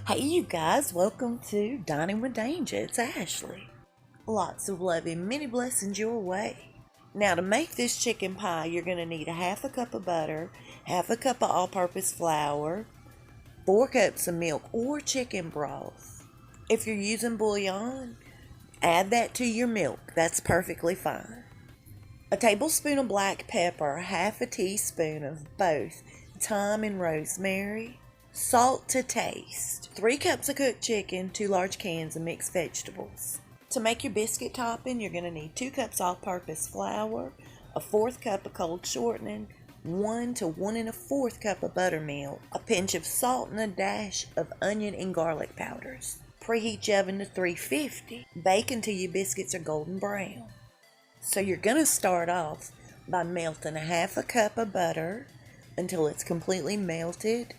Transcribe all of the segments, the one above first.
Hey you guys, welcome to Dining with DanjA. It's Ashley. Lots of love and many blessings your way. Now to make this chicken pie, you're going to need a half a cup of butter, half a cup of all-purpose flour, 4 cups of milk or chicken broth. If you're using bouillon, add that to your milk. That's perfectly fine. A tablespoon of black pepper, half a teaspoon of both thyme and rosemary, salt to taste, 3 cups of cooked chicken, 2 large cans of mixed vegetables. To make your biscuit topping, you're going to need 2 cups all-purpose flour, a 1/4 cup of cold shortening, 1 to 1 1/4 cup of buttermilk, a pinch of salt, and a dash of onion and garlic powders. Preheat your oven to 350. Bake until your biscuits are golden brown. So you're going to start off by melting a half a cup of butter until it's completely melted.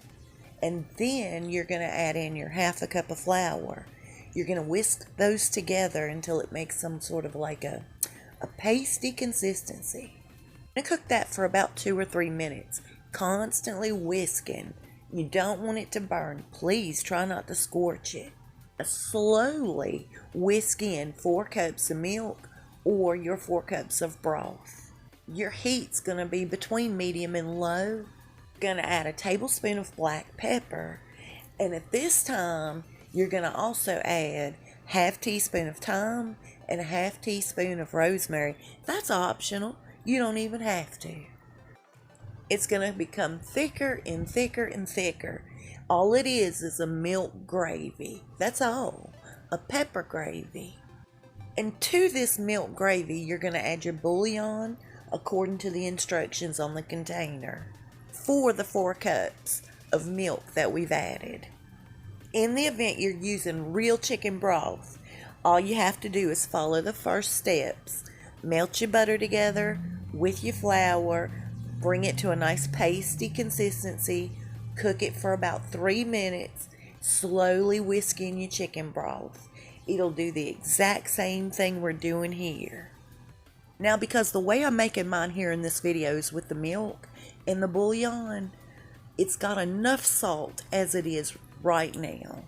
And then you're going to add in your half a cup of flour. You're going to whisk those together until it makes some sort of like a pasty consistency. You're going to cook that for about 2 or 3 minutes, constantly whisking. You don't want it to burn. Please try not to scorch it. Slowly whisk in 4 cups of milk or your 4 cups of broth. Your heat's going to be between medium and low. Going to add a tablespoon of black pepper, and at this time you're going to also add half teaspoon of thyme and a half teaspoon of rosemary. That's optional. You don't even have to. It's going to become thicker and thicker and thicker. All it is a milk gravy. That's all. A pepper gravy. And to this milk gravy you're going to add your bouillon according to the instructions on the container for the 4 cups of milk that we've added. In the event you're using real chicken broth, all you have to do is follow the first steps. Melt your butter together with your flour, bring it to a nice pasty consistency, cook it for about 3 minutes, slowly whisk in your chicken broth. It'll do the exact same thing we're doing here. Now, because the way I'm making mine here in this video is with the milk and the bouillon, it's got enough salt as it is right now.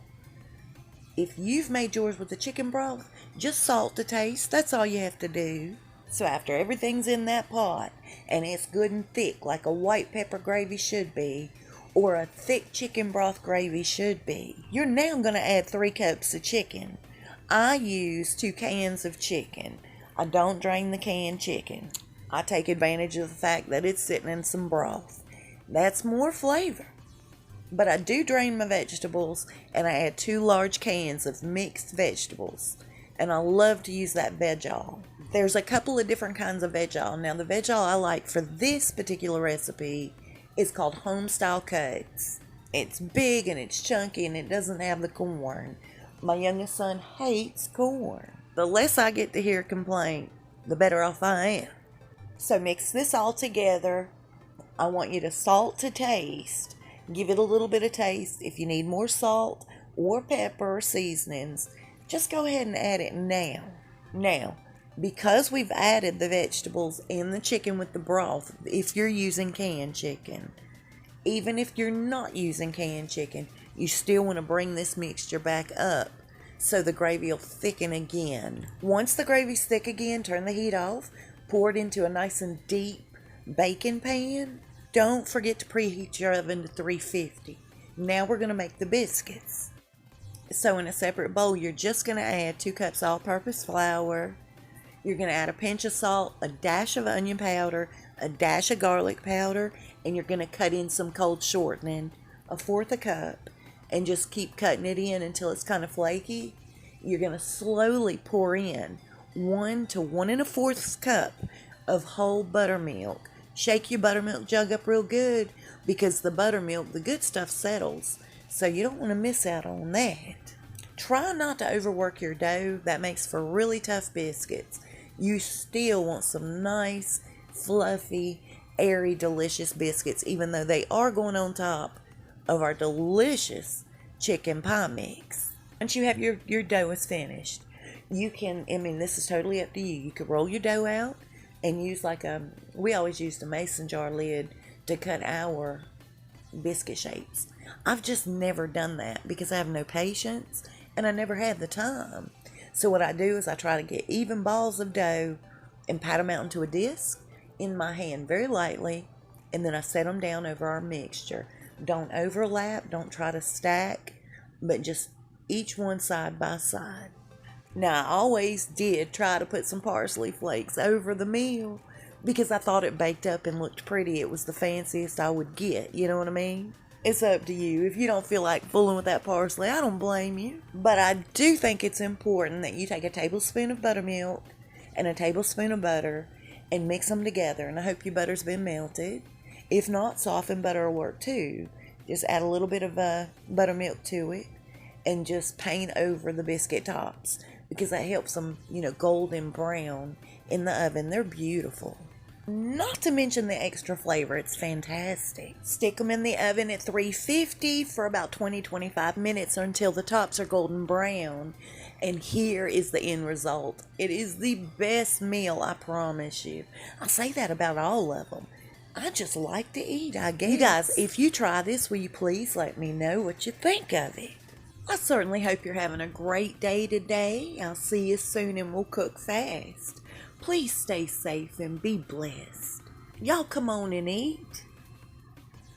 If you've made yours with the chicken broth, just salt to taste. That's all you have to do. So after everything's in that pot and it's good and thick like a white pepper gravy should be, or a thick chicken broth gravy should be, you're now going to add 3 cups of chicken. I use 2 cans of chicken. I don't drain the canned chicken. I take advantage of the fact that it's sitting in some broth. That's more flavor. But I do drain my vegetables, and I add 2 large cans of mixed vegetables. And I love to use that vegall. There's a couple of different kinds of vegall. Now the vegall I like for this particular recipe is called homestyle cuts. It's big and it's chunky and it doesn't have the corn. My youngest son hates corn. The less I get to hear complaint, the better off I am. So mix this all together. I want you to salt to taste. Give it a little bit of taste. If you need more salt or pepper or seasonings, just go ahead and add it now. Now, because we've added the vegetables and the chicken with the broth, if you're using canned chicken, even if you're not using canned chicken, you still want to bring this mixture back up so the gravy will thicken again. Once the gravy's thick again, turn the heat off, pour it into a nice and deep baking pan. Don't forget to preheat your oven to 350. Now we're going to make the biscuits. So in a separate bowl, you're just going to add 2 cups all-purpose flour. You're going to add a pinch of salt, a dash of onion powder, a dash of garlic powder, and you're going to cut in some cold shortening, a 1/4 cup, and just keep cutting it in until it's kind of flaky. You're going to slowly pour in 1 to 1 1/4 cup of whole buttermilk. Shake your buttermilk jug up real good because the buttermilk, the good stuff settles, so you don't want to miss out on that. Try not to overwork your dough. That makes for really tough biscuits. You still want some nice, fluffy, airy, delicious biscuits, even though they are going on top of our delicious chicken pie mix. Once you have your dough is finished, you can, this is totally up to you. You could roll your dough out and use we always used a mason jar lid to cut our biscuit shapes. I've just never done that because I have no patience and I never had the time. So what I do is I try to get even balls of dough and pat them out into a disc in my hand very lightly, and then I set them down over our mixture. Don't overlap, don't try to stack, but just each one side by side. Now, I always did try to put some parsley flakes over the meal because I thought it baked up and looked pretty. It was the fanciest I would get, you know what I mean? It's up to you. If you don't feel like fooling with that parsley, I don't blame you. But I do think it's important that you take a tablespoon of buttermilk and a tablespoon of butter and mix them together. And I hope your butter's been melted. If not, softened butter will work too. Just add a little bit of buttermilk to it and just paint over the biscuit tops because that helps them, golden brown in the oven. They're beautiful. Not to mention the extra flavor, it's fantastic. Stick them in the oven at 350 for about 20-25 minutes until the tops are golden brown. And here is the end result. It is the best meal, I promise you. I say that about all of them. I just like to eat, I guess. You guys, if you try this, will you please let me know what you think of it? I certainly hope you're having a great day today. I'll see you soon and we'll cook fast. Please stay safe and be blessed. Y'all come on and eat.